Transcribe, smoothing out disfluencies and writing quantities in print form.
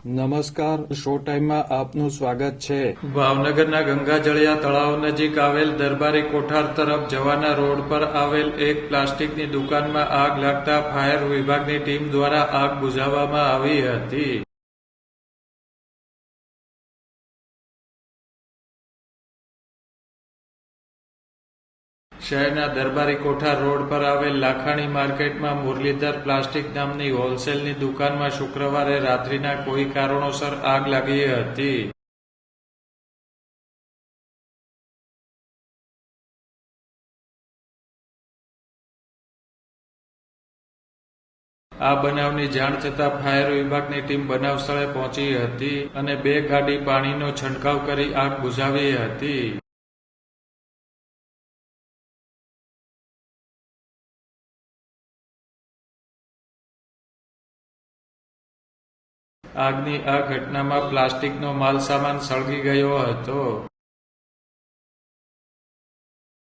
નમસ્કાર, શો ટાઈમમાં આપનું સ્વાગત છે. ભાવનગરના ગંગાજળિયા તળાવ નજીક આવેલ દરબારી કોઠાર તરફ જવાના રોડ પર આવેલ એક પ્લાસ્ટિકની દુકાનમાં આગ લાગતા ફાયર વિભાગની ટીમ દ્વારા આગ બુઝાવવામાં આવી હતી. શહેરના દરબારી કોઠાર રોડ પર આવેલ લાખાણી માર્કેટમાં મુરલીધર પ્લાસ્ટિક નામની હોલસેલની દુકાનમાં શુક્રવારે રાત્રિના કોઈ કારણોસર આગ લાગી હતી. આ બનાવની જાણ થતાં ફાયર વિભાગની ટીમ બનાવ સ્થળે પહોંચી હતી અને 2 ગાડી પાણીનો છંટકાવ કરી આગ બુઝાવી હતી. આગની આ ઘટનામાં પ્લાસ્ટિકનો માલસામાન સળગી ગયો હતો.